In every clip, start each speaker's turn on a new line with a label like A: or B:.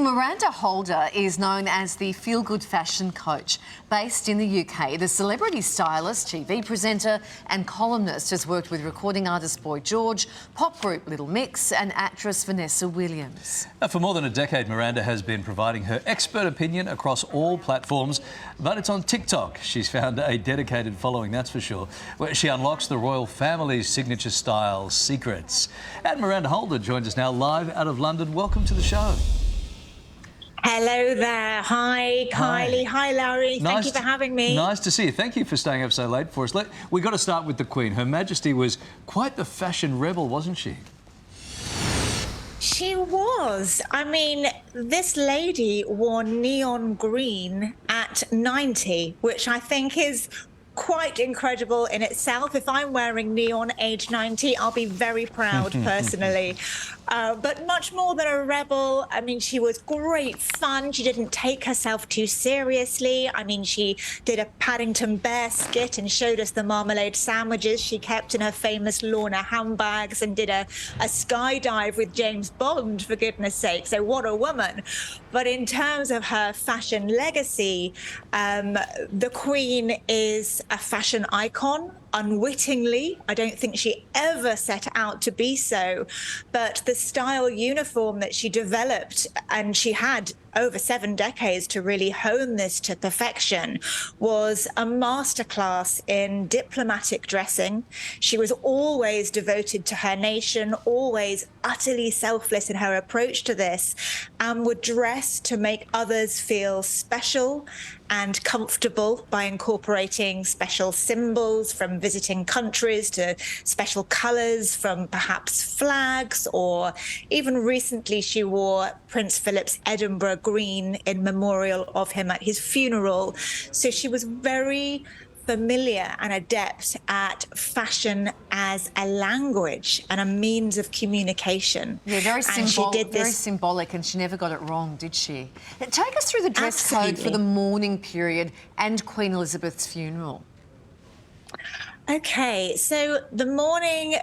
A: Miranda Holder is known as the feel-good fashion coach. Based in the UK, the celebrity stylist, TV presenter and columnist has worked with recording artist Boy George, pop group Little Mix and actress Vanessa Williams.
B: For more than a decade, Miranda has been providing her expert opinion across all platforms, but it's on TikTok she's found a dedicated following, that's for sure, where she unlocks the royal family's signature style secrets. And Miranda Holder joins us now live out of London. Welcome to the show.
C: Hello there. Hi, Kylie. Hi, Larry. Thank you for having me.
B: Nice to see you. Thank you for staying up so late for us. We've got to start with the Queen. Her Majesty was quite the fashion rebel, wasn't she?
C: She was. I mean, this lady wore neon green at 90, which I think is quite incredible in itself. If I'm wearing neon age 90, I'll be very proud personally. But much more than a rebel. I mean, she was great fun. She didn't take herself too seriously. I mean, she did a Paddington Bear skit and showed us the marmalade sandwiches she kept in her famous Lorna handbags and did a skydive with James Bond, for goodness sake. So what a woman. But in terms of her fashion legacy, the Queen is a fashion icon. Unwittingly, I don't think she ever set out to be so, but the style uniform that she developed, and she had over 7 decades to really hone this to perfection, was a masterclass in diplomatic dressing. She was always devoted to her nation, always utterly selfless in her approach to this, and would dress to make others feel special and comfortable by incorporating special symbols from visiting countries to special colours from perhaps flags, or even recently she wore Prince Philip's Edinburgh green in memorial of him at his funeral. So she was very familiar and adept at fashion as a language and a means of communication.
A: Yeah, very symbolic, and she never got it wrong, did she? Take us through the dress code for the mourning period and Queen Elizabeth's funeral.
C: Okay, so the mourning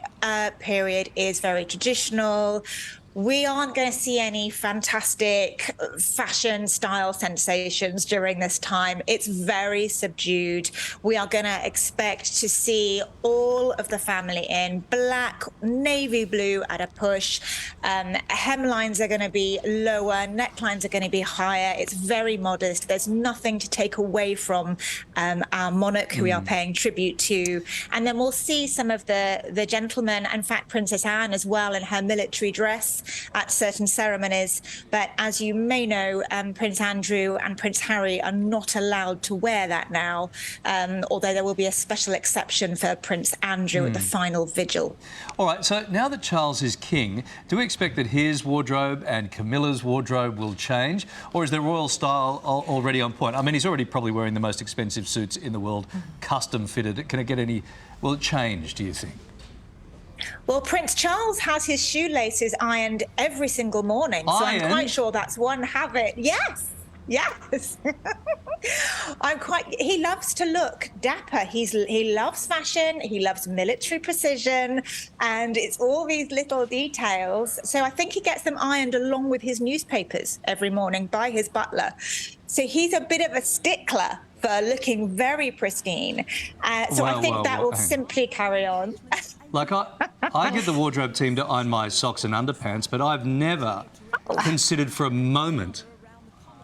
C: period is very traditional. We aren't going to see any fantastic fashion style sensations during this time. It's very subdued. We are going to expect to see all of the family in black, navy blue at a push. Hemlines are going to be lower, necklines are going to be higher. It's very modest. There's nothing to take away from our monarch, who we are paying tribute to. And then we'll see some of the gentlemen, in fact, Princess Anne as well, in her military dress at certain ceremonies. But as you may know, Prince Andrew and Prince Harry are not allowed to wear that now, although there will be a special exception for Prince Andrew at the final vigil.
B: All right, so now that Charles is king, do we expect that his wardrobe and Camilla's wardrobe will change, or is their royal style already on point? I mean, he's already probably wearing the most expensive suits in the world, custom fitted. Can it get any... Will it change, do you think?
C: Well, Prince Charles has his shoelaces ironed every single morning, so I'm quite sure that's one habit. Yes. He loves to look dapper. He loves fashion, he loves military precision, and it's all these little details. So I think he gets them ironed along with his newspapers every morning by his butler. So he's a bit of a stickler for looking very pristine. I think that will simply carry on.
B: Like, I get the wardrobe team to iron my socks and underpants, but I've never considered for a moment...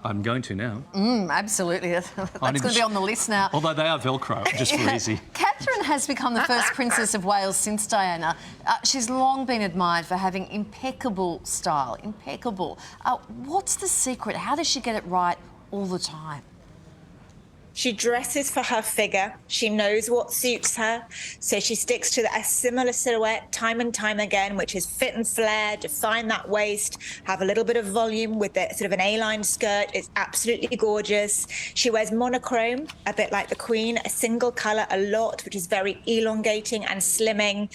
B: I'm going to now.
A: Absolutely. That's going to be on the list now.
B: Although they are Velcro, just for easy.
A: Catherine has become the first Princess of Wales since Diana. She's long been admired for having impeccable style. Impeccable. What's the secret? How does she get it right all the time?
C: She dresses for her figure. She knows what suits her. So she sticks to a similar silhouette time and time again, which is fit and flare, define that waist, have a little bit of volume with the sort of an A-line skirt. It's absolutely gorgeous. She wears monochrome, a bit like the Queen, a single colour a lot, which is very elongating and slimming.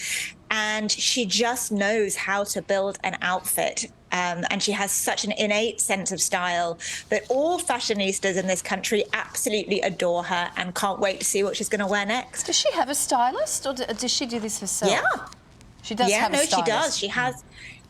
C: And she just knows how to build an outfit. And she has such an innate sense of style that all fashionistas in this country absolutely adore her and can't wait to see what she's going to wear next.
A: Does she have a stylist, or does she do this herself?
C: Yeah.
A: She does have a stylist.
C: She does. She has...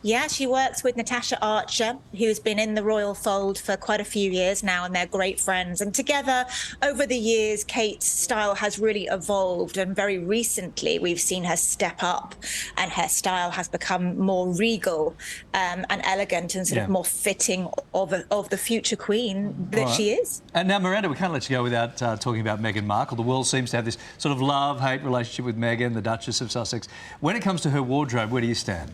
C: Yeah, she works with Natasha Archer, who's been in the royal fold for quite a few years now, and they're great friends. And together, over the years, Kate's style has really evolved. And very recently, we've seen her step up, and her style has become more regal and elegant and sort of more fitting of the future queen that she is.
B: And now, Miranda, we can't let you go without talking about Meghan Markle. The world seems to have this sort of love-hate relationship with Meghan, the Duchess of Sussex. When it comes to her wardrobe, where do you stand?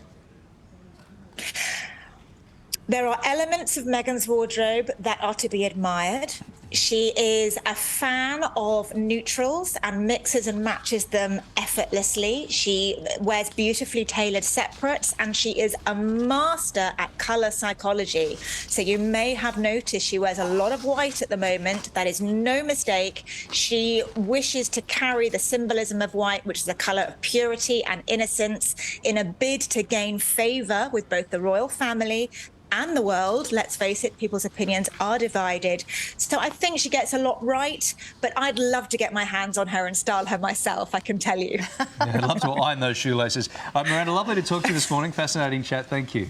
C: There are elements of Meghan's wardrobe that are to be admired. She is a fan of neutrals and mixes and matches them effortlessly. She wears beautifully tailored separates, and she is a master at colour psychology. So you may have noticed she wears a lot of white at the moment. That is no mistake. She wishes to carry the symbolism of white, which is a colour of purity and innocence, in a bid to gain favour with both the royal family and the world. Let's face it, people's opinions are divided. So I think she gets a lot right, but I'd love to get my hands on her and style her myself, I can tell you.
B: Yeah, I'd love to iron those shoelaces. Miranda, lovely to talk to you this morning. Fascinating chat. Thank you.